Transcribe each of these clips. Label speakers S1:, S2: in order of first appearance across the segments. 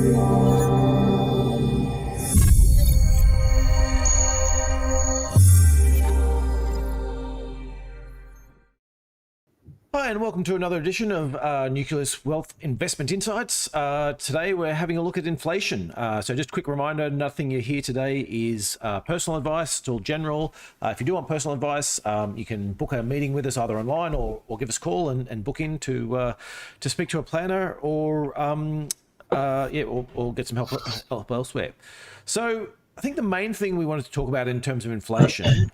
S1: Hi, and welcome to another edition of Nucleus Wealth Investment Insights. Today we're having a look at inflation. So just a quick reminder, nothing you hear today is personal advice. It's all general. If you do want personal advice, you can book a meeting with us either online or give us a call and book in to speak to a planner or get some help elsewhere. So I think the main thing we wanted to talk about in terms of inflation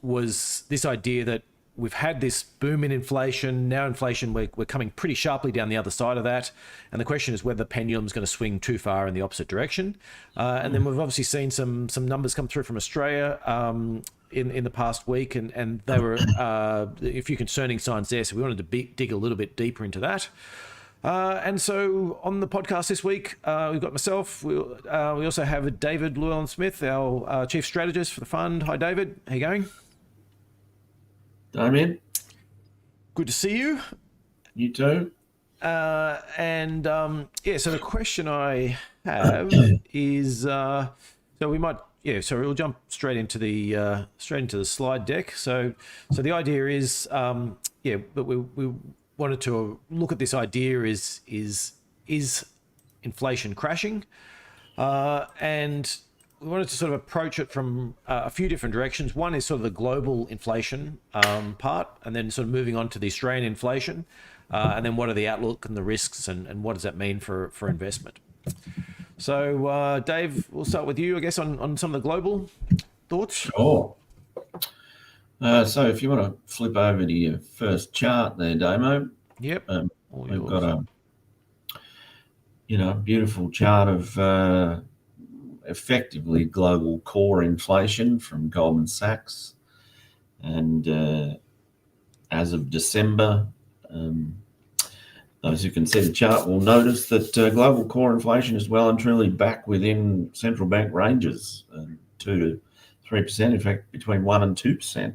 S1: was this idea that we've had this boom in inflation. Now inflation, we're coming pretty sharply down the other side of that. And the question is whether the pendulum's going to swing too far in the opposite direction. And then we've obviously seen some numbers come through from Australia in the past week, and they were a few concerning signs there. So we wanted to dig a little bit deeper into that. And so on the podcast this week, we've got myself. We also have David Llewellyn-Smith, our chief strategist for the fund. Hi, David. How you going?
S2: Damien,
S1: good to see you.
S2: You too.
S1: So the question I have is, so we'll jump straight into the slide deck. So the idea is, but we wanted to look at this idea is inflation crashing, and we wanted to sort of approach it from a few different directions. One is sort of the global inflation part, and then sort of moving on to the Australian inflation, and then what are the outlook and the risks, and what does that mean for investment? So, Dave, we'll start with you, I guess, on some of the global thoughts.
S2: Sure. So if you want to flip over to your first chart there, Damo.
S1: Yep.
S2: We've got a beautiful chart of effectively global core inflation from Goldman Sachs, and as of December, those who can see the chart will notice that global core inflation is well and truly back within central bank ranges, 2 to 3%, in fact between 1 and 2%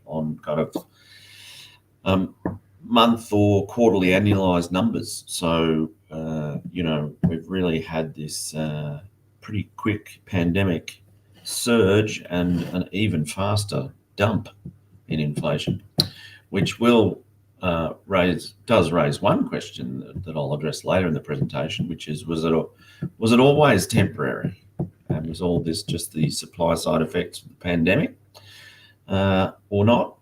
S2: on kind of month or quarterly annualized numbers. So we've really had this pretty quick pandemic surge and an even faster dump in inflation, which will does raise one question that I'll address later in the presentation, which is, was it always temporary? And was all this just the supply side effects of the pandemic or not?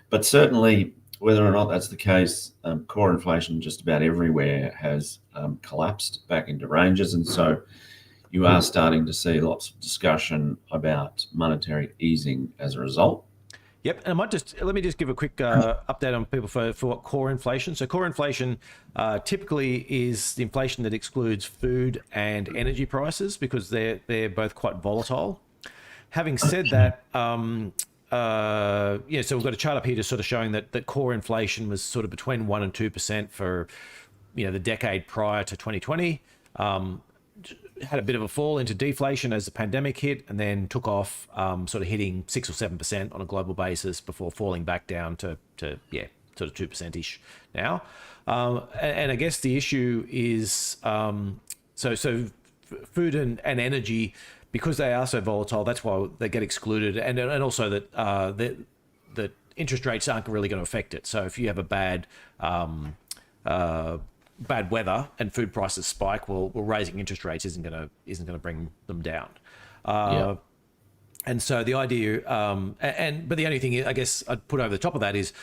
S2: But certainly, whether or not that's the case, core inflation just about everywhere has collapsed back into ranges, and so you are starting to see lots of discussion about monetary easing as a result.
S1: Yep, and let me just give a quick update on people for what core inflation. So core inflation typically is the inflation that excludes food and energy prices because they're both quite volatile. Having said that, so we've got a chart up here just sort of showing that core inflation was sort of between 1 and 2% for the decade prior to 2020. Had a bit of a fall into deflation as the pandemic hit, and then took off, sort of hitting 6 or 7% on a global basis before falling back down to sort of 2%-ish now. And I guess the issue is, so food and energy, because they are so volatile, that's why they get excluded, and also that interest rates aren't really going to affect it. So if you have a bad weather and food prices spike, well, raising interest rates isn't going to bring them down. And so the idea, but the only thing I guess I'd put over the top of that is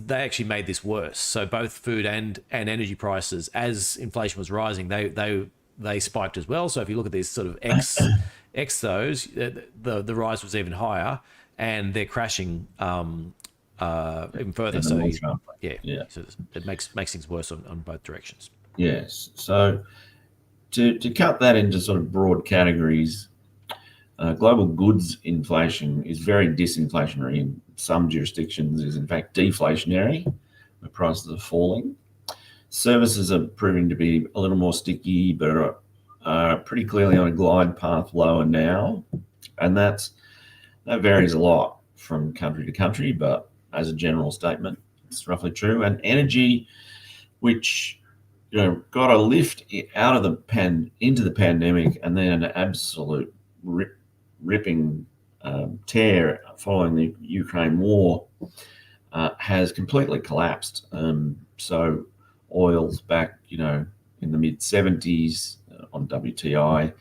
S1: they actually made this worse. So both food and energy prices, as inflation was rising, they spiked as well. So if you look at this sort of X those, the rise was even higher, and they're crashing even further. So so it makes things worse on both directions.
S2: Yes. So to cut that into sort of broad categories, global goods inflation is very disinflationary. In some jurisdictions is in fact deflationary, where prices are falling. Services are proving to be a little more sticky, but are pretty clearly on a glide path lower now, and that varies a lot from country to country, but as a general statement, it's roughly true. And energy, which got a lift out of the into the pandemic, and then an absolute ripping tear following the Ukraine war, has completely collapsed. So oil's back, in the mid 70s on WTI,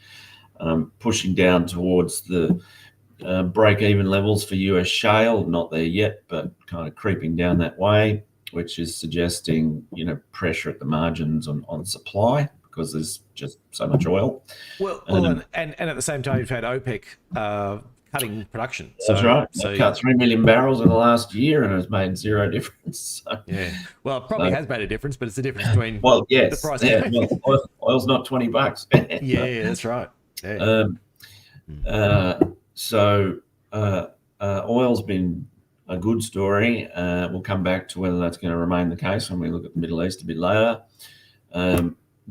S2: pushing down towards the break-even levels for US shale. Not there yet, but kind of creeping down that way, which is suggesting, pressure at the margins on supply because there's just so much oil.
S1: Well, and at the same time, you've had OPEC cutting production.
S2: That's right. They've cut 3 million barrels in the last year, and it's made zero difference. So,
S1: yeah. Well, it probably has made a difference, but it's the difference between
S2: yes,
S1: the price.
S2: Yeah, well, oil's not $20.
S1: Yeah, that's right. Yeah.
S2: Oil's been a good story. We'll come back to whether that's going to remain the case when we look at the Middle East a bit later.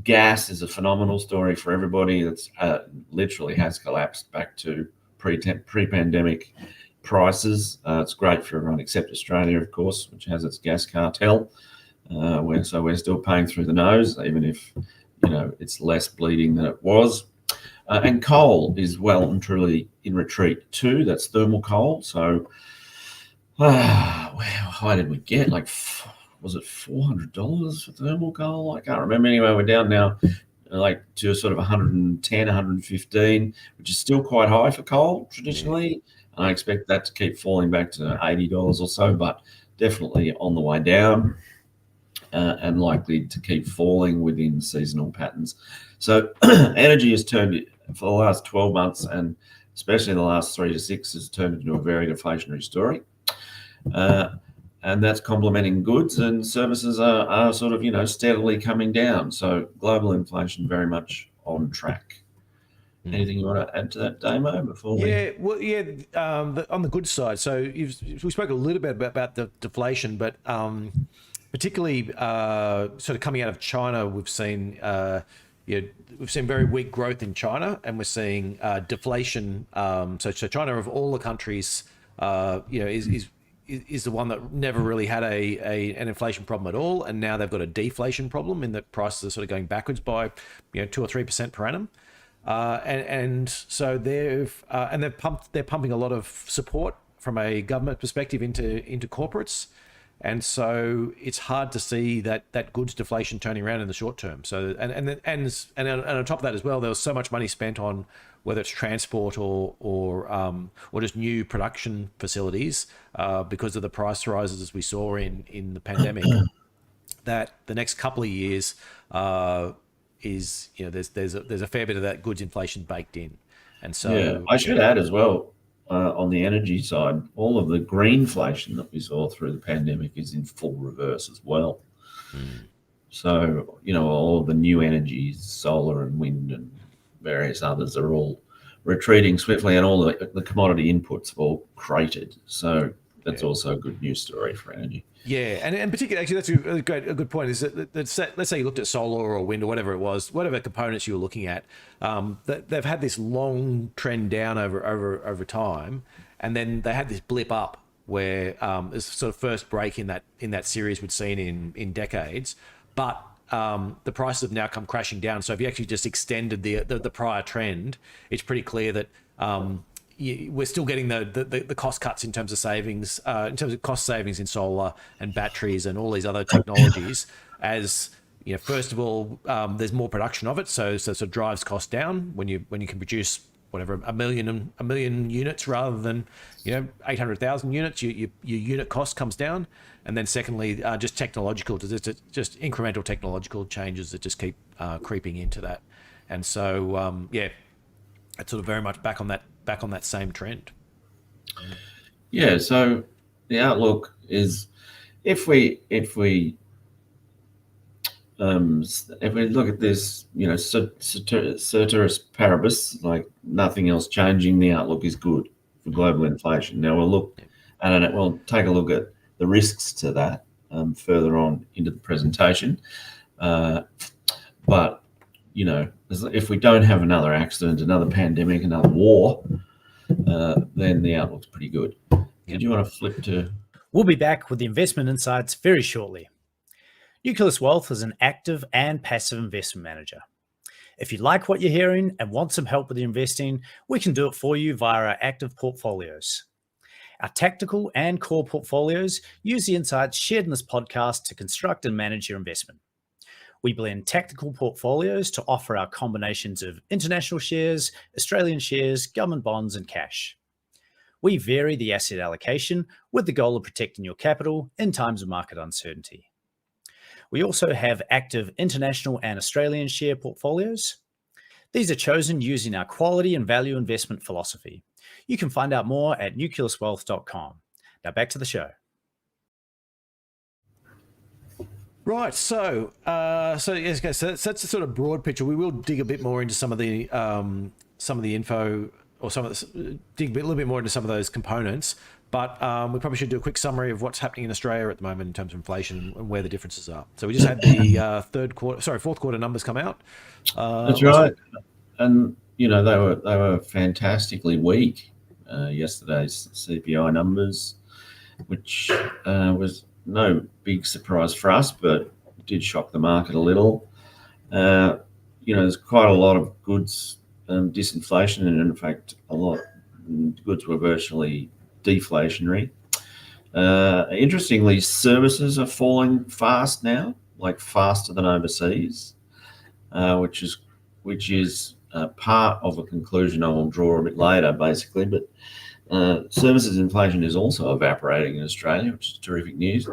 S2: Gas is a phenomenal story for everybody. That's literally has collapsed back to pre-pandemic prices. It's great for everyone except Australia, of course, which has its gas cartel. We're still paying through the nose, even if it's less bleeding than it was. And coal is well and truly in retreat too. That's thermal coal. So, how high did we get? Was it $400 for thermal coal? I can't remember. Anyway, we're down now to sort of 110, 115, which is still quite high for coal traditionally. And I expect that to keep falling back to $80 or so, but definitely on the way down, and likely to keep falling within seasonal patterns. So energy has turned, for the last 12 months, and especially the last 3 to 6, has turned into a very deflationary story. And that's complementing goods, and services are sort of, steadily coming down. So global inflation very much on track. Anything you want to add to that, Damo, before we...
S1: Yeah, well, on the good side. So we spoke a little bit about the deflation, but particularly sort of coming out of China, we've seen very weak growth in China, and we're seeing deflation. So China, of all the countries, is the one that never really had an inflation problem at all, and now they've got a deflation problem in that prices are sort of going backwards by 2 or 3% per annum. And so they're pumping a lot of support from a government perspective into corporates, and so it's hard to see that goods deflation turning around in the short term. So and on top of that as well, there was so much money spent on whether it's transport or just new production facilities because of the price rises as we saw in the pandemic, that the next couple of years is there's a fair bit of that goods inflation baked in. And so
S2: I should add as well, on the energy side, all of the greenflation that we saw through the pandemic is in full reverse as well. So all of the new energies, solar and wind and various others, are all retreating swiftly, and all the commodity inputs have all cratered. So that's also a good news story for energy.
S1: Yeah, and particularly, actually, that's a good point. Is that let's say you looked at solar or wind or whatever it was, whatever components you were looking at, they've had this long trend down over time, and then they had this blip up where it's sort of first break in that series we'd seen in decades, but the prices have now come crashing down. So if you actually just extended the prior trend, it's pretty clear that we're still getting the cost cuts in terms of savings, in terms of cost savings in solar and batteries and all these other technologies. As first of all, there's more production of it, so it drives costs down when you can produce whatever a million units rather than 800,000 units. Your unit cost comes down, and then secondly, just just incremental technological changes that just keep creeping into that, and so it's sort of very much back on that same trend.
S2: Yeah. So the outlook is, if we look at this, ceteris paribus, like nothing else changing, the outlook is good for global inflation. Now we'll take a look at the risks to that further on into the presentation. But if we don't have another accident, another pandemic, another war, then the outlook's pretty good. Did you want to flip to?
S3: We'll be back with the investment insights very shortly. Nucleus Wealth is an active and passive investment manager. If you like what you're hearing and want some help with your investing, we can do it for you via our active portfolios. Our tactical and core portfolios use the insights shared in this podcast to construct and manage your investment. We blend tactical portfolios to offer our combinations of international shares, Australian shares, government bonds, and cash. We vary the asset allocation with the goal of protecting your capital in times of market uncertainty. We also have active international and Australian share portfolios. These are chosen using our quality and value investment philosophy. You can find out more at nucleuswealth.com. Now back to the show.
S1: Right, so yes, guys. So that's the sort of broad picture. We will dig a bit more into some of the info, or dig a little bit more into some of those components. But we probably should do a quick summary of what's happening in Australia at the moment in terms of inflation and where the differences are. So we just had the fourth quarter numbers come out.
S2: That's right, and they were fantastically weak. Yesterday's CPI numbers, which was no big surprise for us, but did shock the market a little. There's quite a lot of goods disinflation, and in fact, a lot of goods were virtually deflationary. Interestingly, services are falling fast now, like faster than overseas, which is part of a conclusion I will draw a bit later, basically. But services inflation is also evaporating in Australia, which is terrific news.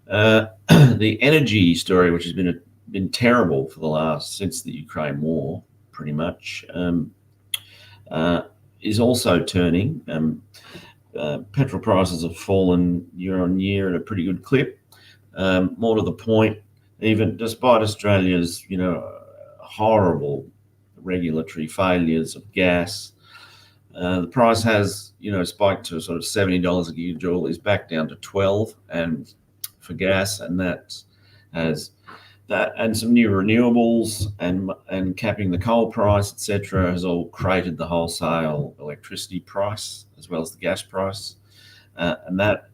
S2: The energy story, which has been terrible since the Ukraine war, pretty much, is also turning. Petrol prices have fallen year on year at a pretty good clip. More to the point, even despite Australia's horrible regulatory failures of gas, the price has spiked to sort of $70 a gigajoule, is back down to 12, and for gas, and that has that and some new renewables and capping the coal price, etc., has all created the wholesale electricity price as well as the gas price, and that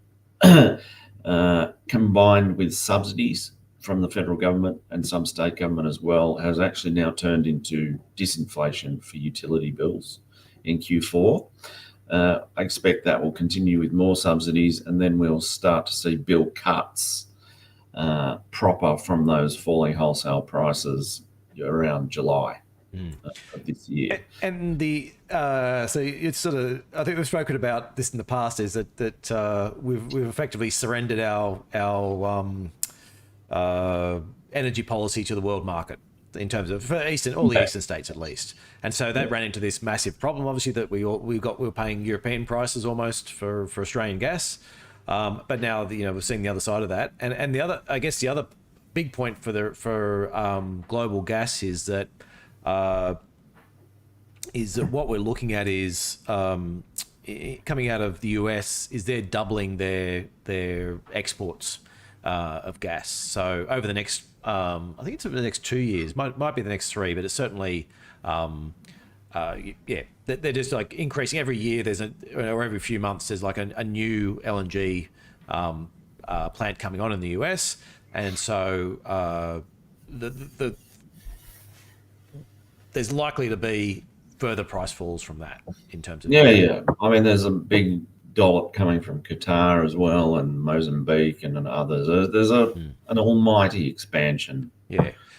S2: combined with subsidies from the federal government and some state government as well, has actually now turned into disinflation for utility bills in Q4. I expect that will continue with more subsidies, and then we'll start to see bill cuts proper from those falling wholesale prices around July of this year.
S1: And so it's sort of, I think we've spoken about this in the past, is that we've effectively surrendered our energy policy to the world market in terms of for all the eastern states at least, and so that ran into this massive problem. Obviously, that we were paying European prices almost for Australian gas, but now we're seeing the other side of that, and the other big point for global gas is that what we're looking at is coming out of the US is they're doubling their exports of gas. So over the next, I think it's over the next 2 years, might be the next 3, but it's certainly, they're just like increasing every year. Or every few months, there's like a new LNG plant coming on in the US, and so there's likely to be further price falls from that in terms of
S2: I mean, there's a big dollop coming from Qatar as well, and Mozambique and others. There's an almighty expansion.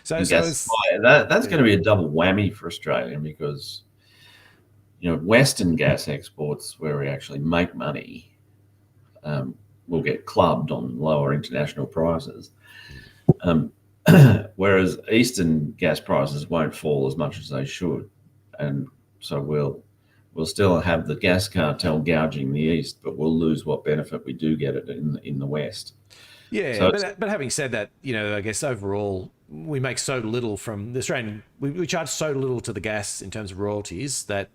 S1: So
S2: that's going to be a double whammy for Australia, because Western gas exports, where we actually make money, will get clubbed on lower international prices, whereas Eastern gas prices won't fall as much as they should, and so we'll still have the gas cartel gouging the East, but we'll lose what benefit we do get it in the West.
S1: But having said that, I guess overall we make so little from the Australian. We charge so little to the gas in terms of royalties that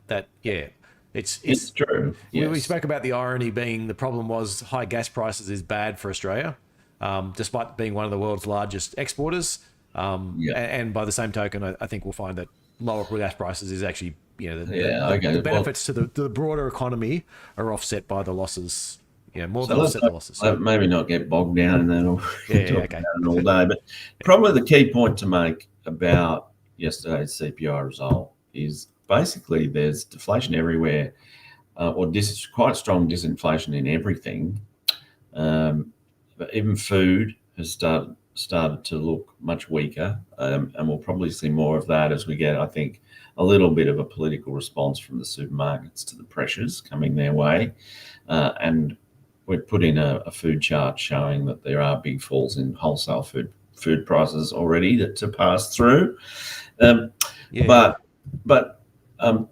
S1: it's
S2: true. Yes.
S1: We spoke about the irony being the problem was high gas prices is bad for Australia, despite being one of the world's largest exporters. And by the same token, I think we'll find that lower gas prices is actually the benefits to the broader economy are offset by the losses more
S2: So
S1: than
S2: let's
S1: offset the losses.
S2: maybe not get bogged down in that or talk
S1: Okay.
S2: about it all day. But probably the key point to make about yesterday's CPI result is basically there's deflation everywhere, or quite strong disinflation in everything. But even food has started to look much weaker, and we'll probably see more of that as we get, I think, a little bit of a political response from the supermarkets to the pressures coming their way. And we've put in a food chart showing that there are big falls in wholesale food prices already to pass through. But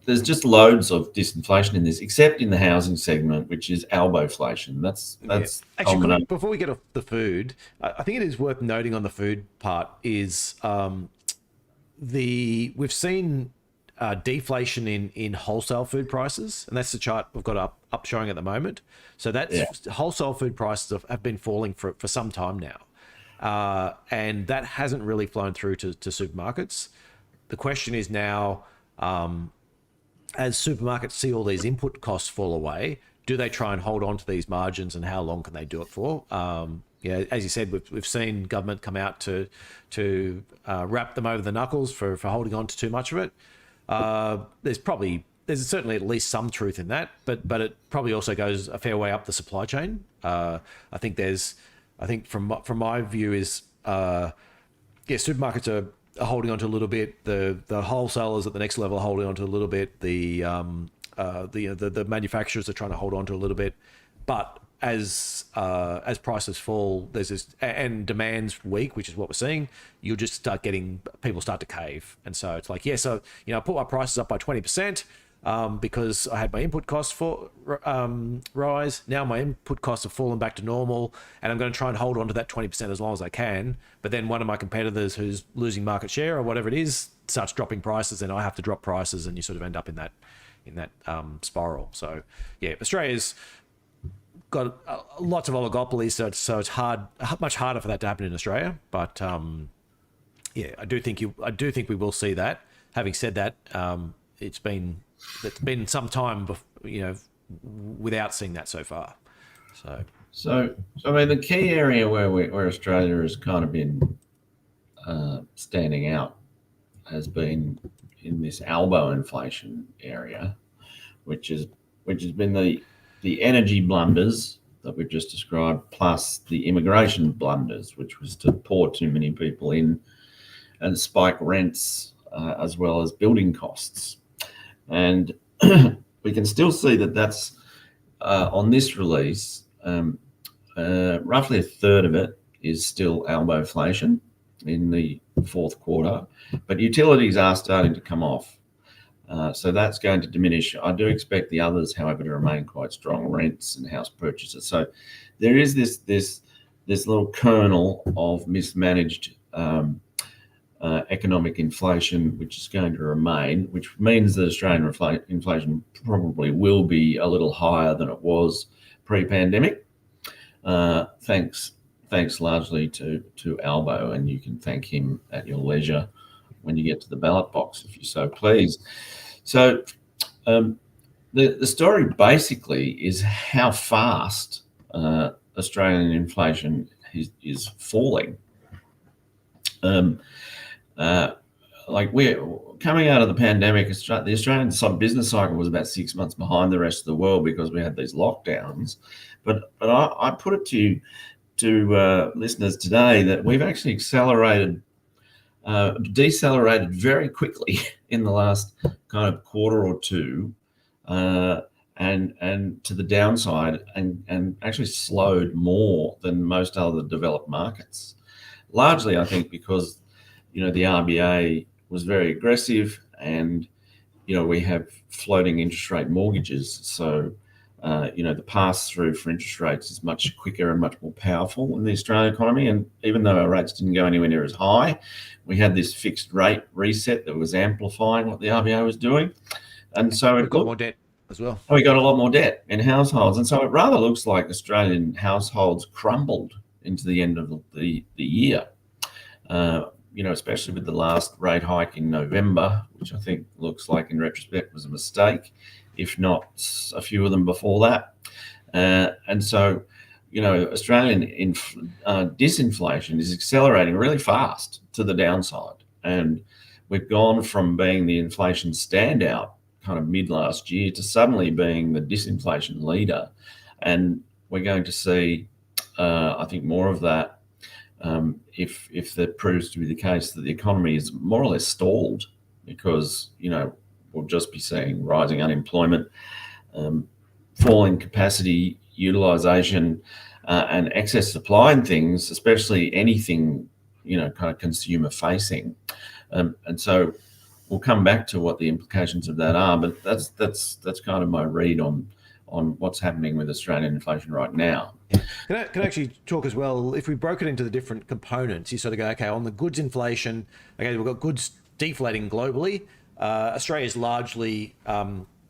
S2: there's just loads of disinflation in this, except in the housing segment, which is Albowflation. That's
S1: Actually, before we get off the food, I think it is worth noting on the food part is we've seen deflation in wholesale food prices, and that's the chart we've got up showing at the moment. So that's wholesale food prices have been falling for some time now, and that hasn't really flown through to supermarkets. The question is now, as supermarkets see all these input costs fall away, do they try and hold on to these margins, and how long can they do it for? As you said, we've seen government come out to wrap them over the knuckles for holding on to too much of it. There's certainly at least some truth in that, but it probably also goes a fair way up the supply chain. I think from my view is, supermarkets are holding on to a little bit. The wholesalers at the next level are holding on to a little bit. The manufacturers are trying to hold on to a little bit, but as prices fall, there's this, and demand's weak, which is what we're seeing. You'll just start getting people start to cave, and so it's like, I put my prices up by 20%. Because I had my input costs rise. Now my input costs have fallen back to normal, and I'm going to try and hold on to that 20% as long as I can. But then one of my competitors who's losing market share or whatever it is starts dropping prices, and I have to drop prices, and you sort of end up in that spiral. So Australia's got lots of oligopolies, so it's much harder for that to happen in Australia. But I do think we will see that. Having said that, it's been some time, without seeing that so far.
S2: So I mean, the key area where Australia has kind of been standing out has been in this Albow inflation area, which has been the energy blunders that we've just described, plus the immigration blunders, which was to pour too many people in and spike rents, as well as building costs. And we can still see that's on this release, roughly a third of it is still Albowflation in the fourth quarter, but utilities are starting to come off. So that's going to diminish. I do expect the others, however, to remain quite strong, rents and house purchases. So there is this little kernel of mismanaged economic inflation, which is going to remain, which means that Australian inflation probably will be a little higher than it was pre-pandemic, thanks largely to Albow, and you can thank him at your leisure when you get to the ballot box, if you so please. So the story basically is how fast Australian inflation is falling. Like we're coming out of the pandemic, the Australian business cycle was about 6 months behind the rest of the world because we had these lockdowns. But I put it to listeners today that we've actually decelerated very quickly in the last kind of quarter or two, and to the downside, and actually slowed more than most other developed markets. Largely, I think, because the RBA was very aggressive, and we have floating interest rate mortgages, so the pass through for interest rates is much quicker and much more powerful in the Australian economy. And even though our rates didn't go anywhere near as high, we had this fixed rate reset that was amplifying what the RBA was doing, and so
S1: we've got more debt as well.
S2: We got a lot more debt in households, and so it rather looks like Australian households crumbled into the end of the year. Especially with the last rate hike in November, which I think looks like in retrospect was a mistake, if not a few of them before that. And so, Australian disinflation is accelerating really fast to the downside. And we've gone from being the inflation standout kind of mid last year to suddenly being the disinflation leader. And we're going to see, I think, more of that if that proves to be the case that the economy is more or less stalled, because, we'll just be seeing rising unemployment, falling capacity utilization, and excess supply in things, especially anything, kind of consumer facing. And so we'll come back to what the implications of that are, but that's kind of my read on what's happening with Australian inflation right now.
S1: Can I actually talk as well, if we broke it into the different components, you sort of go, okay, on the goods inflation, okay, we've got goods deflating globally. Australia's largely,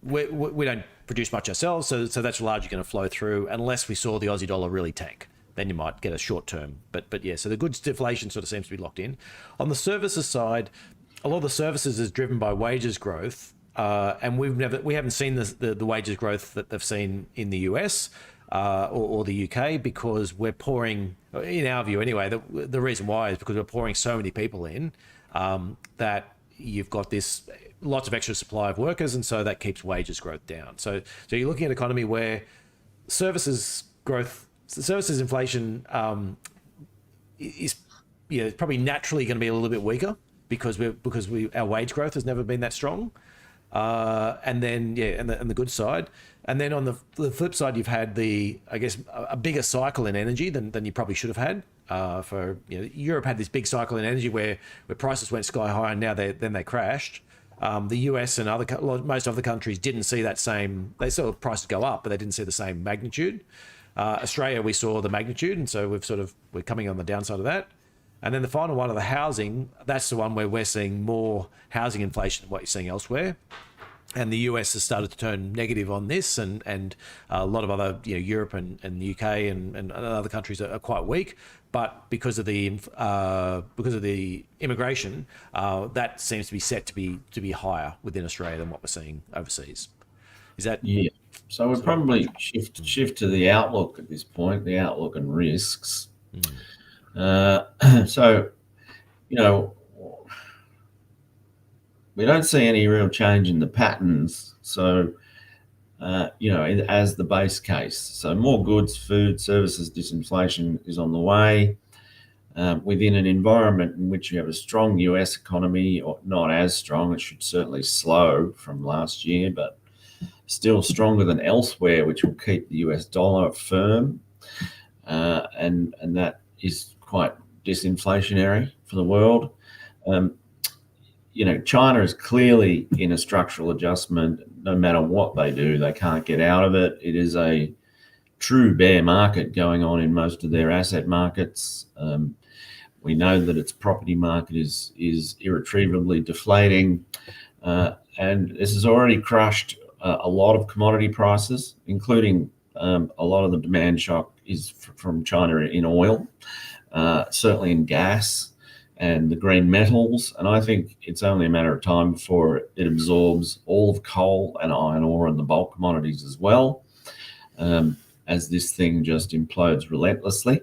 S1: we don't produce much ourselves, so that's largely going to flow through unless we saw the Aussie dollar really tank. Then you might get a short term. But yeah, so the goods deflation sort of seems to be locked in. On the services side, a lot of the services is driven by wages growth, and we haven't seen the wages growth that they've seen in the US or the UK, because we're pouring, in our view anyway, the reason why is because we're pouring so many people in that you've got this lots of extra supply of workers, and so that keeps wages growth down. So you're looking at an economy where services inflation is probably naturally going to be a little bit weaker because our wage growth has never been that strong. And then and the good side, and then on the flip side, you've had a bigger cycle in energy than you probably should have had. Europe had this big cycle in energy where prices went sky high, and now they crashed. The US and most other countries didn't see that same. They saw prices go up, but they didn't see the same magnitude. Australia, we saw the magnitude, and so we're coming on the downside of that. And then the final one of the housing, that's the one where we're seeing more housing inflation than what you're seeing elsewhere. And the US has started to turn negative on this, and a lot of other, Europe and the UK and other countries are quite weak. But because of the immigration, that seems to be set to be higher within Australia than what we're seeing overseas. Is that?
S2: Yeah. So we'll probably shift to the outlook at this point, the outlook and risks. So, we don't see any real change in the patterns. So, as the base case. So more goods, food, services disinflation is on the way within an environment in which you have a strong US economy, or not as strong. It should certainly slow from last year, but still stronger than elsewhere, which will keep the US dollar firm. And that is quite disinflationary for the world. China is clearly in a structural adjustment. No matter what they do, they can't get out of it. It is a true bear market going on in most of their asset markets. We know that its property market is irretrievably deflating, and this has already crushed a lot of commodity prices, including a lot of the demand shock is from China in oil, certainly in gas and the green metals. And I think it's only a matter of time before it absorbs all of coal and iron ore and the bulk commodities as well, as this thing just implodes relentlessly.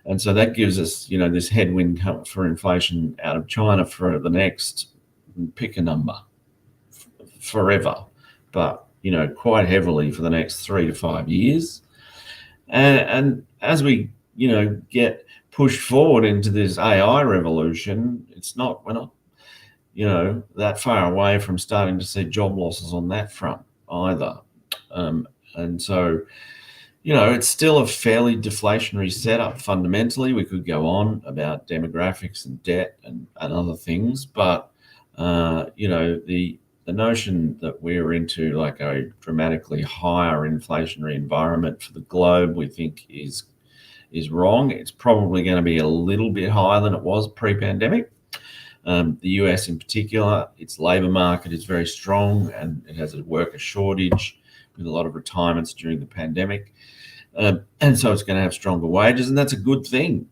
S2: And so that gives us, this headwind for inflation out of China for the next, pick a number, forever, but, quite heavily for the next 3 to 5 years. And as we, get pushed forward into this AI revolution, we're not, that far away from starting to see job losses on that front either. And so, it's still a fairly deflationary setup fundamentally. We could go on about demographics and debt and other things, but, the notion that we're into like a dramatically higher inflationary environment for the globe, we think is wrong. It's probably going to be a little bit higher than it was pre-pandemic. The US in particular, its labour market is very strong, and it has a worker shortage with a lot of retirements during the pandemic. And so it's going to have stronger wages, and that's a good thing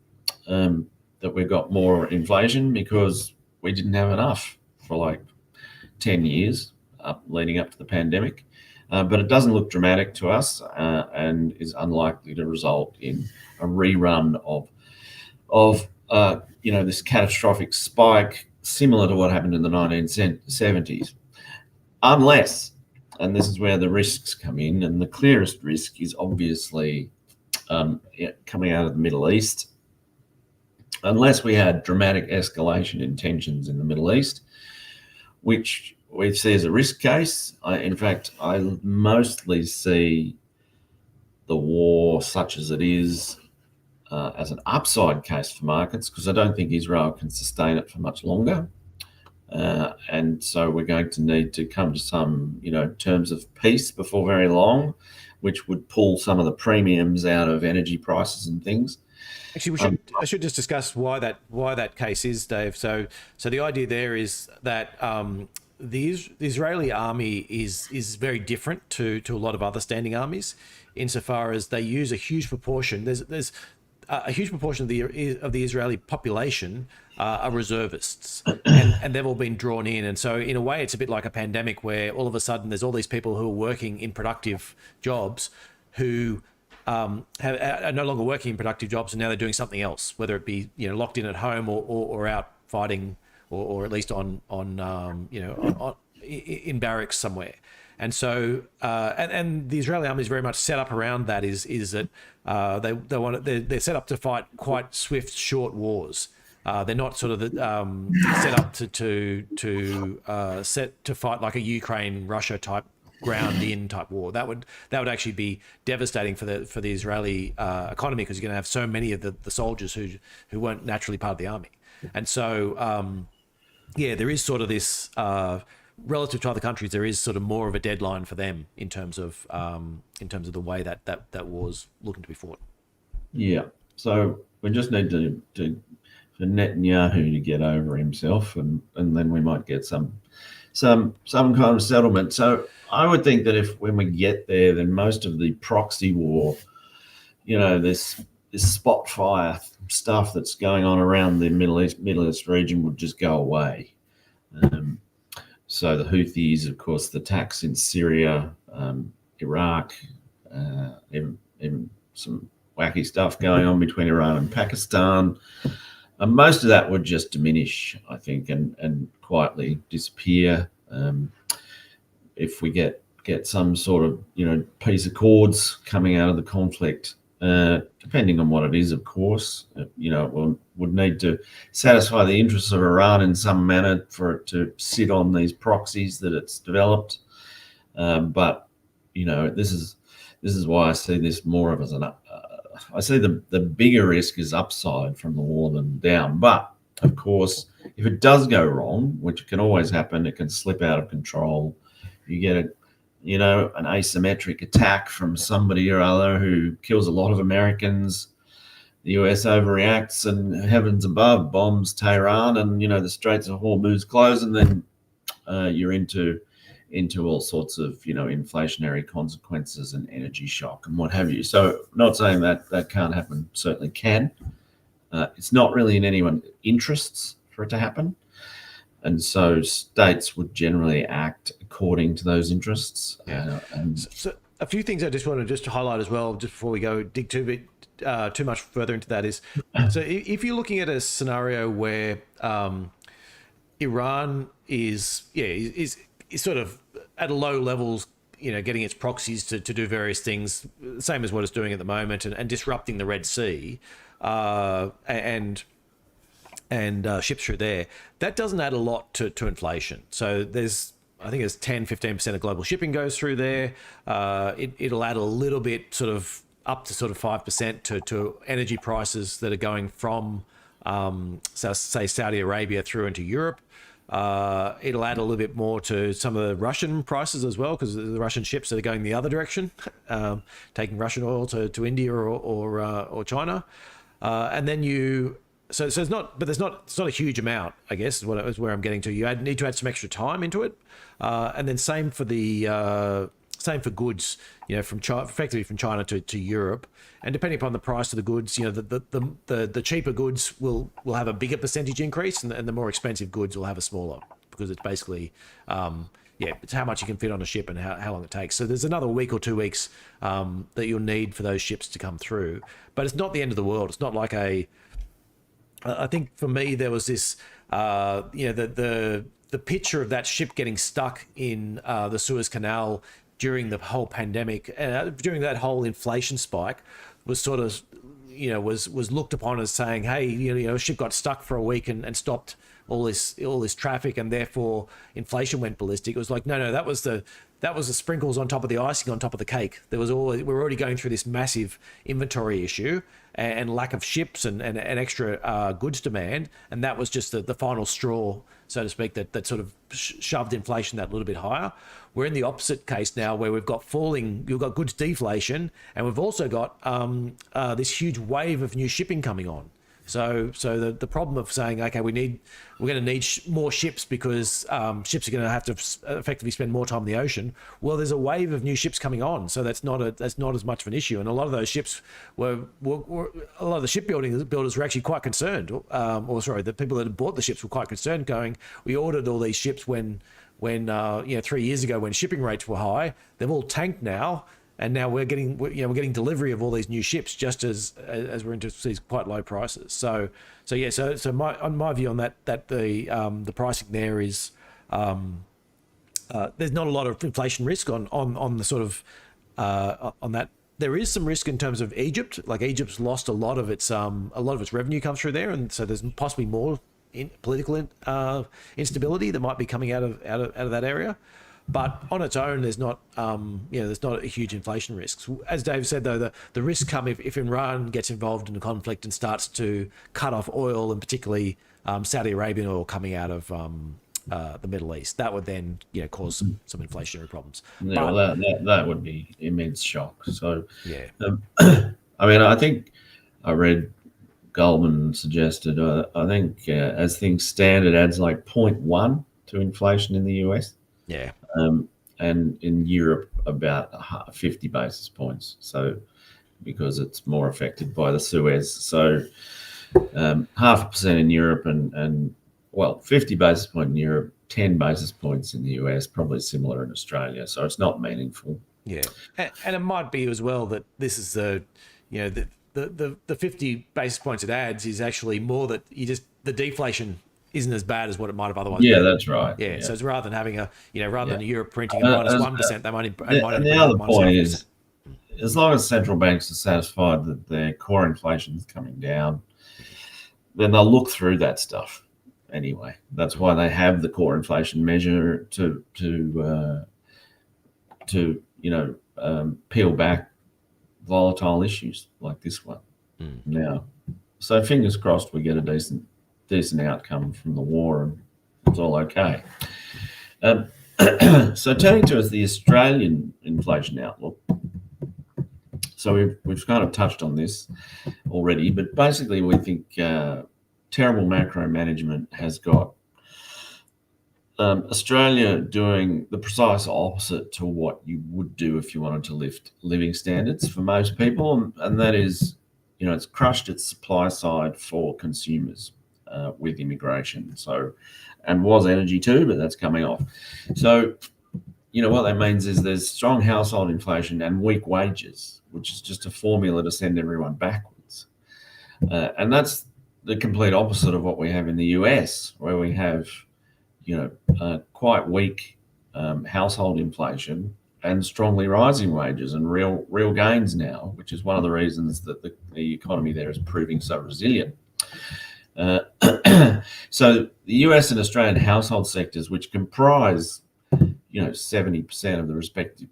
S2: that we've got more inflation, because we didn't have enough for like 10 years leading up to the pandemic. but it doesn't look dramatic to us, and is unlikely to result in a rerun of this catastrophic spike similar to what happened in the 1970s, unless, and this is where the risks come in, and the clearest risk is obviously coming out of the Middle East. Unless we had dramatic escalation in tensions in the Middle East, which we see as a risk case. In fact, I mostly see the war, such as it is, as an upside case for markets, because I don't think Israel can sustain it for much longer. And so we're going to need to come to some, terms of peace before very long, which would pull some of the premiums out of energy prices and things.
S1: Actually, I should just discuss why that case is, Dave. So the idea there is that the Israeli army is very different to a lot of other standing armies, insofar as they use a huge proportion. There's a huge proportion of the Israeli population are reservists, and they've all been drawn in. And so in a way, it's a bit like a pandemic where all of a sudden there's all these people who are working in productive jobs who are no longer working in productive jobs, and now they're doing something else, whether it be locked in at home or out fighting, or at least on in barracks somewhere. And so and the Israeli army is very much set up around that. Is that they're set up to fight quite swift, short wars. They're not sort of set up to fight like a Ukraine-Russia type ground-in type war. That would actually be devastating for the Israeli economy, because you're going to have so many of the soldiers who weren't naturally part of the army. And so there is sort of this relative to other countries, there is sort of more of a deadline for them in terms of the way that war's looking to be fought. Yeah.
S2: So we just need to for Netanyahu to get over himself, and then we might get some kind of settlement. So I would think that when we get there, then most of the proxy war, this spot fire stuff that's going on around the Middle East region would just go away. So the Houthis, of course, the attacks in Syria, Iraq, even some wacky stuff going on between Iran and Pakistan. Most of that would just diminish, I think, and quietly disappear. If we get some sort of peace accords coming out of the conflict, depending on what it is, of course, would need to satisfy the interests of Iran in some manner for it to sit on these proxies that it's developed. But this is why I see this more of as I see the bigger risk is upside from the war than down. But of course, if it does go wrong, which can always happen, it can slip out of control. You get an asymmetric attack from somebody or other who kills a lot of Americans. The US overreacts, and heavens above bombs Tehran, and the Straits of Hormuz close, and then you're into all sorts of inflationary consequences and energy shock and what have you. So, not saying that can't happen. Certainly can. It's not really in anyone's interests for it to happen. And so states would generally act according to those interests.
S1: So a few things I just wanted to highlight as well, just before we go dig too much further into that, is so if you're looking at a scenario where Iran is sort of at low levels, getting its proxies to do various things, same as what it's doing at the moment, and disrupting the Red Sea, and ships through there, that doesn't add a lot to inflation. So I think there's 10-15% of global shipping goes through there. It'll add a little bit, sort of up to sort of 5% to energy prices that are going from, say, Saudi Arabia through into Europe. It'll add a little bit more to some of the Russian prices as well, because the Russian ships that are going the other direction, taking Russian oil to India or China, and then So it's not a huge amount, I guess, is where I'm getting to. You need to add some extra time into it, and then same for goods, effectively from China to Europe, and depending upon the price of the goods, the cheaper goods will have a bigger percentage increase, and the more expensive goods will have a smaller, because it's basically, it's how much you can fit on a ship and how long it takes. So there's another week or 2 weeks that you'll need for those ships to come through. But it's not the end of the world. It's not like I think for me, there was this, the picture of that ship getting stuck in the Suez Canal during the whole pandemic, during that whole inflation spike, was sort of, was looked upon as saying, hey, a ship got stuck for a week and stopped all this traffic, and therefore inflation went ballistic. It was like, no, that was the sprinkles on top of the icing on top of the cake. We're already going through this massive inventory issue and lack of ships and extra goods demand, and that was just the final straw, so to speak, that sort of shoved inflation that little bit higher. We're in the opposite case now, where we've got goods deflation, and we've also got this huge wave of new shipping coming on. So the problem of saying, okay, we're going to need more ships because ships are going to have to effectively spend more time in the ocean. Well, there's a wave of new ships coming on, so that's not as much of an issue. And a lot of those ships a lot of the shipbuilders were actually quite concerned. The people that had bought the ships were quite concerned, going, we ordered all these ships when 3 years ago when shipping rates were high. They've all tanked now. And now we're getting delivery of all these new ships just as we're into these quite low prices. So my view on that the pricing there is there's not a lot of inflation risk on the sort of on that. There is some risk in terms of Egypt. Like, Egypt's lost a lot of its revenue comes through there, and so there's possibly more political instability that might be coming out of that area. But on its own, there's not a huge inflation risk. As Dave said, though, the risks come if Iran gets involved in the conflict and starts to cut off oil, and particularly Saudi Arabian oil coming out of the Middle East. That would then cause some inflationary problems.
S2: Yeah,
S1: but,
S2: that would be immense shock. So
S1: yeah,
S2: I think I read Goldman suggested, I think as things stand, it adds like 0.1 to inflation in the US.
S1: Yeah.
S2: And in Europe, about 50 basis points. So, because it's more affected by the Suez. So, 0.5% in Europe and 50 basis point in Europe, 10 basis points in the US, probably similar in Australia. So it's not meaningful.
S1: Yeah. And it might be as well that this is the 50 basis points it adds is actually more that the deflation isn't as bad as what it might have otherwise been.
S2: Yeah, that's right.
S1: Yeah. So it's rather than having than Europe printing a minus 1%, they might
S2: and the other point is, as long as central banks are satisfied that their core inflation is coming down, then they'll look through that stuff anyway. That's why they have the core inflation measure to peel back volatile issues like this one. Now, so fingers crossed we get a decent outcome from the war and it's all okay. So turning to the Australian inflation outlook. So we've kind of touched on this already, but basically we think terrible macro management has got Australia doing the precise opposite to what you would do if you wanted to lift living standards for most people, and that is, it's crushed its supply side for consumers. With immigration, and was energy too, but that's coming off. So, what that means is there's strong household inflation and weak wages, which is just a formula to send everyone backwards. And that's the complete opposite of what we have in the US, where we have, quite weak household inflation and strongly rising wages and real gains now, which is one of the reasons that the economy there is proving so resilient. So the US and Australian household sectors, which comprise 70% of the respective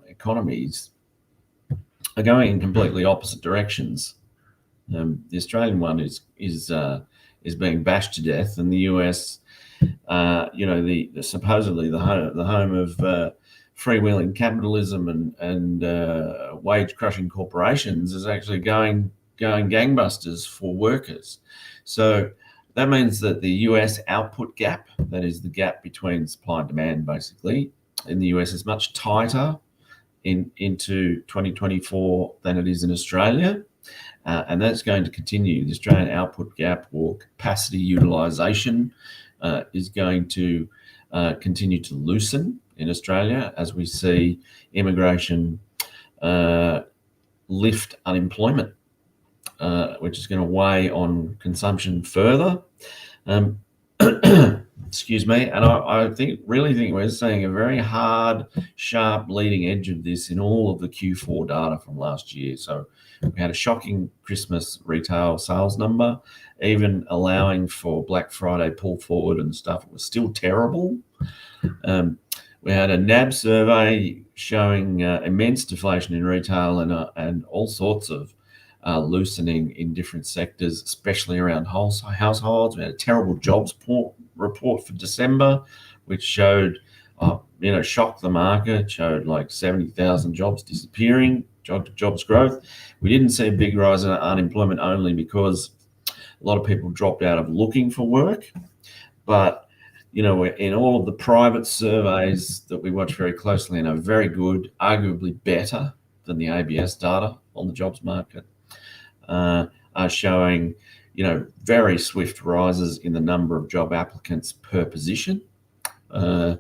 S2: economies, are going in completely opposite directions. The Australian one is being bashed to death, and the US, supposedly the home of freewheeling capitalism and wage crushing corporations, is actually going gangbusters for workers. So that means that the US output gap, that is the gap between supply and demand basically, in the US is much tighter into 2024 than it is in Australia. And that's going to continue. The Australian output gap, or capacity utilisation, is going to continue to loosen in Australia as we see immigration lift unemployment, which is going to weigh on consumption further. Excuse me. And I really think we're seeing a very hard, sharp leading edge of this in all of the Q4 data from last year. So we had a shocking Christmas retail sales number, even allowing for Black Friday pull forward and stuff. It was still terrible. We had a NAB survey showing immense deflation in retail and all sorts of loosening in different sectors, especially around households. We had a terrible jobs report for December, which showed, shocked the market, showed like 70,000 jobs disappearing, jobs growth. We didn't see a big rise in unemployment only because a lot of people dropped out of looking for work. But, in all of the private surveys that we watch very closely and are very good, arguably better than the ABS data on the jobs market, are showing, very swift rises in the number of job applicants per position. And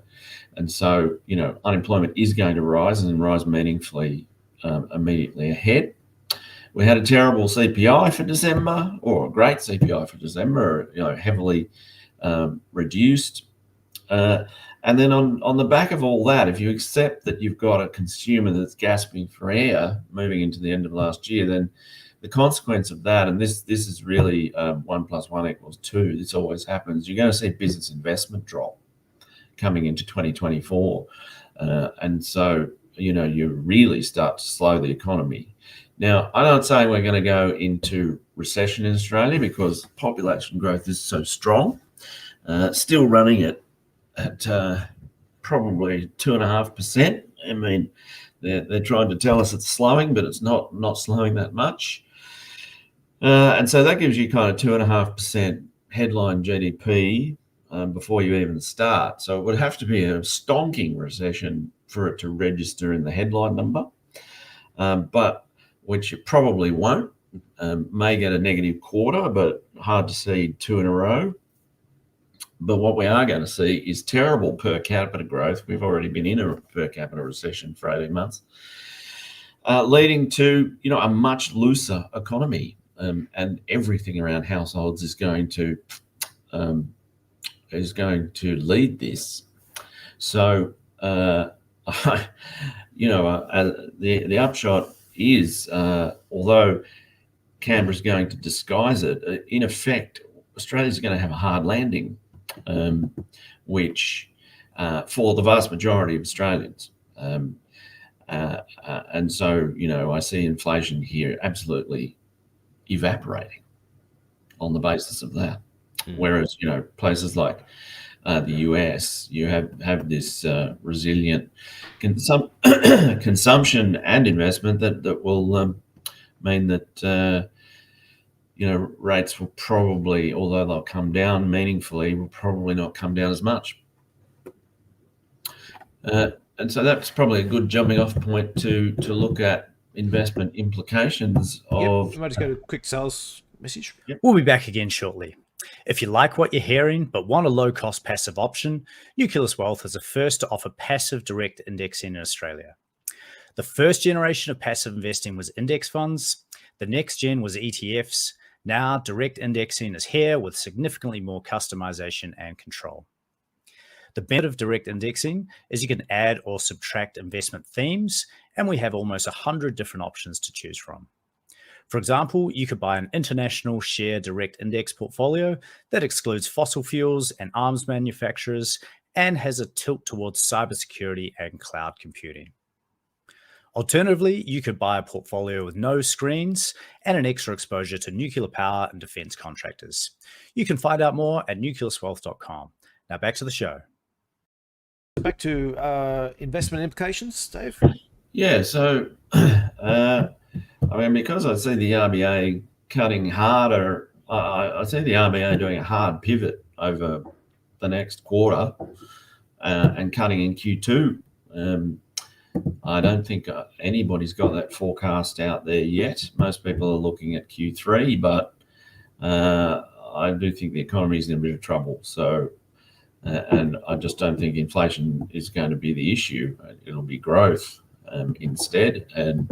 S2: so, unemployment is going to rise and rise meaningfully immediately ahead. We had a terrible CPI for December, or a great CPI for December, heavily reduced. And then on the back of all that, if you accept that you've got a consumer that's gasping for air moving into the end of last year, then the consequence of that, and this is really 1 + 1 = 2, this always happens, you're going to see business investment drop coming into 2024. And so, you really start to slow the economy. Now, I'm not saying we're going to go into recession in Australia because population growth is so strong, still running at probably 2.5%. I mean, they're trying to tell us it's slowing, but it's not slowing that much. And so that gives you kind of 2.5% headline GDP before you even start. So it would have to be a stonking recession for it to register in the headline number, but which it probably won't. May get a negative quarter, but hard to see 2 in a row. But what we are going to see is terrible per capita growth. We've already been in a per capita recession for 18 months, leading to a much looser economy, and everything around households is going to lead this. So the upshot is, although Canberra's going to disguise it, in effect, Australia's going to have a hard landing. Which for the vast majority of Australians. And so, I see inflation here absolutely evaporating on the basis of that. Whereas, places like the US, you have this resilient consumption and investment that will mean that rates will probably, although they'll come down meaningfully, will probably not come down as much. And so that's probably a good jumping off point to look at investment implications of...
S1: You might just go to a quick sales message.
S3: Yep. We'll be back again shortly. If you like what you're hearing but want a low-cost passive option, Nucleus Wealth is the first to offer passive direct indexing in Australia. The first generation of passive investing was index funds. The next gen was ETFs. Now, direct indexing is here with significantly more customization and control. The benefit of direct indexing is you can add or subtract investment themes, and we have almost 100 different options to choose from. For example, you could buy an international share direct index portfolio that excludes fossil fuels and arms manufacturers and has a tilt towards cybersecurity and cloud computing. Alternatively, you could buy a portfolio with no screens and an extra exposure to nuclear power and defense contractors. You can find out more at nucleuswealth.com. Now back to the show.
S1: Back to investment implications, Dave.
S2: Yeah, so because I see the RBA cutting harder, I see the RBA doing a hard pivot over the next quarter and cutting in Q2. I don't think anybody's got that forecast out there yet. Most people are looking at Q3, but I do think the economy is in a bit of trouble. So And I just don't think inflation is going to be the issue. It'll be growth instead. And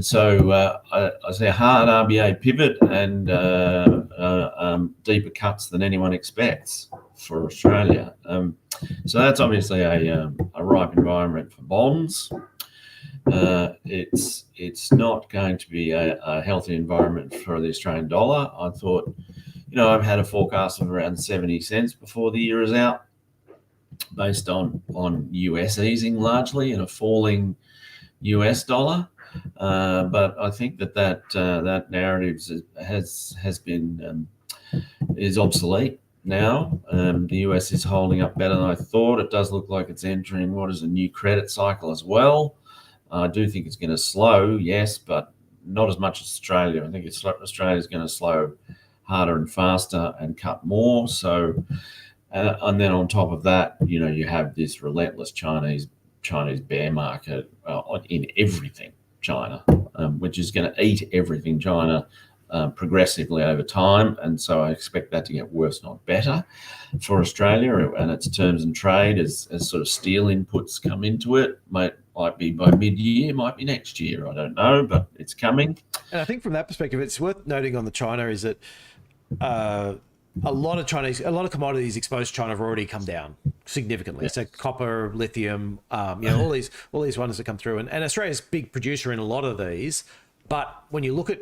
S2: so I see a hard RBA pivot and deeper cuts than anyone expects for Australia. So that's obviously a ripe environment for bonds. It's not going to be a healthy environment for the Australian dollar. I thought, I've had a forecast of around 70 cents before the year is out, based on US easing largely and a falling US dollar. But I think that narrative is obsolete now. The US is holding up better than I thought. It does look like it's entering what is a new credit cycle as well. I do think it's going to slow, yes, but not as much as Australia. I think Australia is going to slow harder and faster and cut more. So, and then on top of that, you have this relentless Chinese bear market in everything China, which is going to eat everything China progressively over time. And so I expect that to get worse, not better, for Australia and its terms and trade as sort of steel inputs come into it. Might be by mid-year, might be next year. I don't know, but it's coming.
S1: And I think from that perspective, it's worth noting on the China is that a lot of commodities exposed to China have already come down significantly.
S2: Yes.
S1: So copper, lithium, all these ones that come through, and Australia's a big producer in a lot of these. But when you look at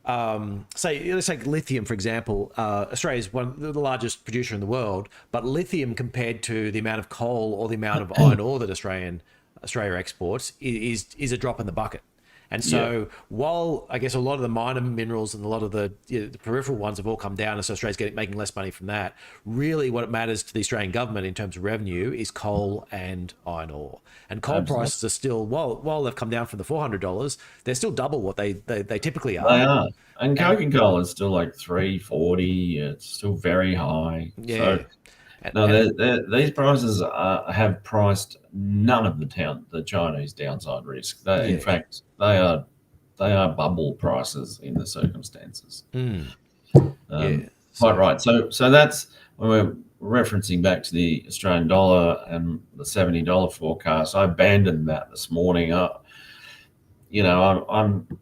S1: let's take lithium, for example. Australia is the largest producer in the world, but lithium compared to the amount of coal or the amount of iron ore that Australia exports is a drop in the bucket. And so while I guess a lot of the minor minerals and a lot of the peripheral ones have all come down, and so Australia's making less money from that, really what matters to the Australian government in terms of revenue is coal and iron ore. And coal prices are still, while they've come down from the $400, they're still double what they typically are.
S2: They are. And coking coal is still like $3.40. It's still very high.
S1: Yeah.
S2: So, these prices have priced none of the Chinese downside risk. In fact, they are bubble prices in the circumstances. Quite right. So that's when we're referencing back to the Australian dollar and the $70 forecast. I abandoned that this morning. I'm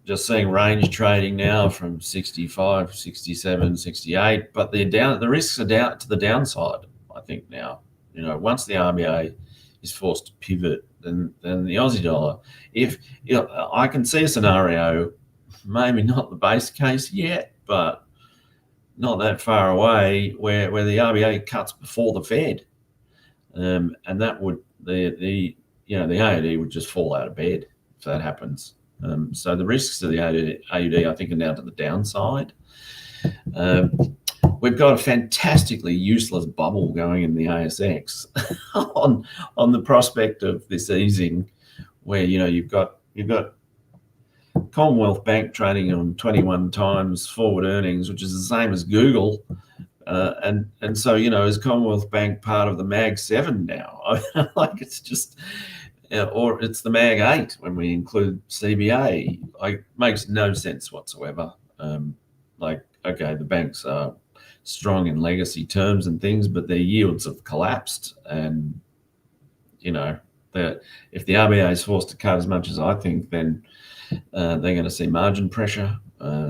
S2: just seeing range trading now from 65, 67, 68, but the risks are down to the downside. I think now, once the RBA is forced to pivot, then the Aussie dollar, I can see a scenario, maybe not the base case yet, but not that far away, where the RBA cuts before the Fed, and that would the AUD would just fall out of bed if that happens. So the risks of the AUD, I think, are now to the downside. We've got a fantastically useless bubble going in the ASX on the prospect of this easing, where you've got Commonwealth Bank trading on 21 times forward earnings, which is the same as Google, and so is Commonwealth Bank part of the Mag 7 now? Like it's just. Or it's the Mag 8 when we include CBA. It makes no sense whatsoever. Okay, the banks are strong in legacy terms and things, but their yields have collapsed. And, if the RBA is forced to cut as much as I think, then they're going to see margin pressure.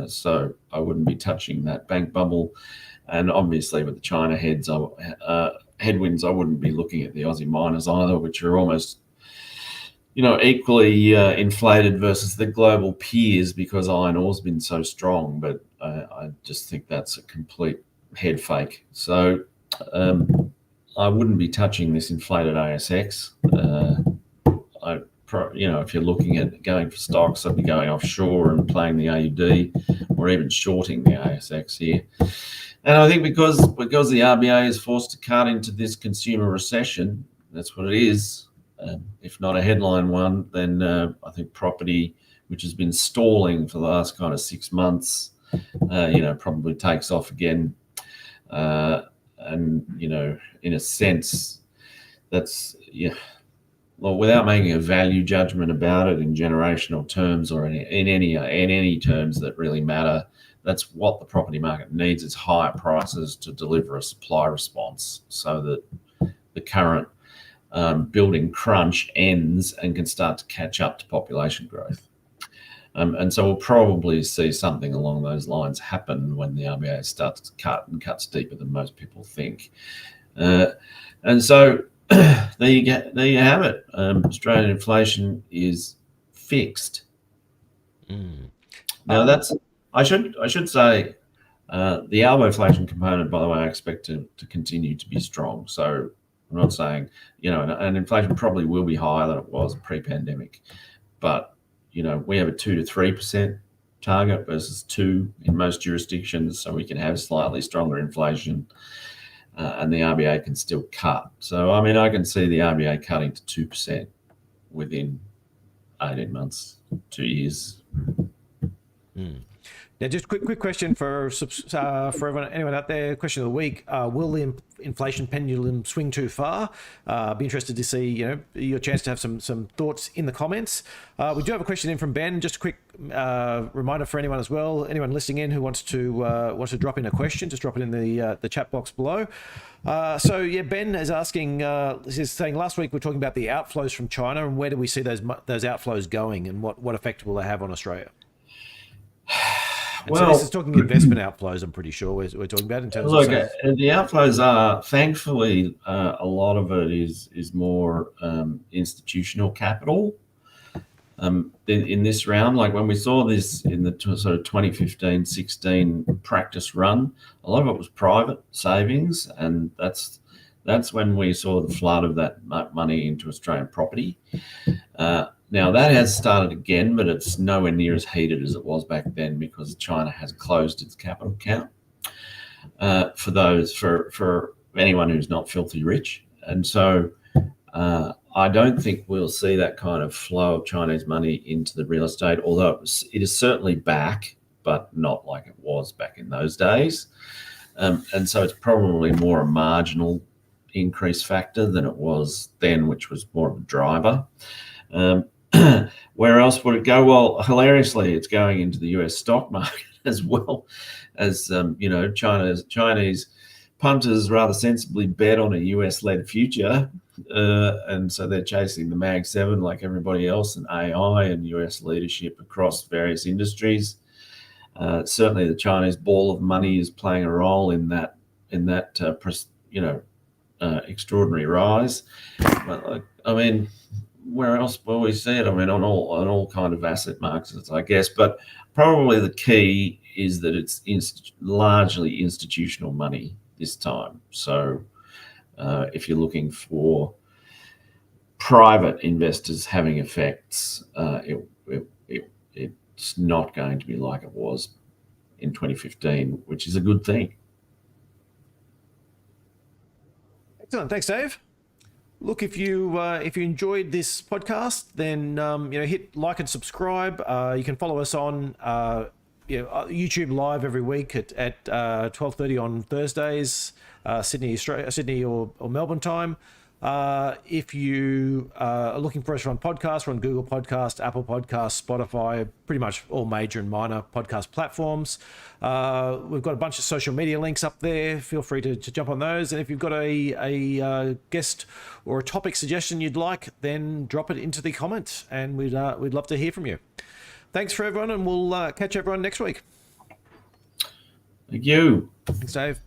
S2: So I wouldn't be touching that bank bubble. And obviously with the China headwinds, I wouldn't be looking at the Aussie miners either, which are almost equally inflated versus the global peers because iron ore's been so strong. But I just think that's a complete head fake. So I wouldn't be touching this inflated ASX. If you're looking at going for stocks, I'd be going offshore and playing the AUD or even shorting the ASX here. And I think because the RBA is forced to cut into this consumer recession, that's what it is. If not a headline one, then I think property, which has been stalling for the last kind of 6 months, probably takes off again. And in a sense, that's without making a value judgment about it in generational terms or in any terms that really matter, that's what the property market needs, is higher prices to deliver a supply response so that the current building crunch ends and can start to catch up to population growth. And so we'll probably see something along those lines happen when the RBA starts to cut and cuts deeper than most people think. And so there you have it. Australian inflation is fixed. Now I should say the Albow inflation component, by the way, I expect to continue to be strong. So I'm not saying, and inflation probably will be higher than it was pre-pandemic, but we have a 2 to 3% target versus 2 in most jurisdictions, so we can have slightly stronger inflation, and the RBA can still cut. So I can see the RBA cutting to 2% within 18 months, 2 years.
S1: Now, just quick question for anyone out there. Question of the week: will the inflation pendulum swing too far? Be interested to see your chance to have some thoughts in the comments. We do have a question in from Ben. Just a quick reminder for anyone as well. Anyone listening in who wants to drop in a question, just drop it in the chat box below. Ben is asking. He's saying last week we were talking about the outflows from China, and where do we see those outflows going, and what effect will they have on Australia? So this is talking investment outflows, I'm pretty sure we're talking about in terms of...
S2: The outflows are, thankfully, a lot of it is more institutional capital. In this round, like when we saw this in the sort of 2015-16 practice run, a lot of it was private savings, and that's when we saw the flood of that money into Australian property. Now that has started again, but it's nowhere near as heated as it was back then because China has closed its capital account for anyone who's not filthy rich. And so I don't think we'll see that kind of flow of Chinese money into the real estate, although it is certainly back, but not like it was back in those days. And so it's probably more a marginal increase factor than it was then, which was more of a driver. Where else would it go? Well, hilariously, it's going into the US stock market as well as, Chinese punters rather sensibly bet on a US-led future. And so they're chasing the Mag 7 like everybody else, and AI and US leadership across various industries. Certainly the Chinese ball of money is playing a role in that extraordinary rise. But where else will we see it? On all kind of asset markets, I guess. But probably the key is that it's largely institutional money this time. So if you're looking for private investors having effects, it's not going to be like it was in 2015, which is a good thing.
S1: Excellent. Thanks, Dave. Look, if you enjoyed this podcast, then hit like and subscribe. You can follow us on YouTube live every week at 12:30 on Thursdays, Sydney or Melbourne time. If you are looking for us on podcasts, we're on Google Podcast, Apple Podcasts, Spotify, pretty much all major and minor podcast platforms. We've got a bunch of social media links up there. Feel free to jump on those. And if you've got a guest or a topic suggestion you'd like, then drop it into the comments, and we'd love to hear from you. Thanks for everyone, and we'll catch everyone next week.
S2: Thank you.
S1: Thanks, Dave.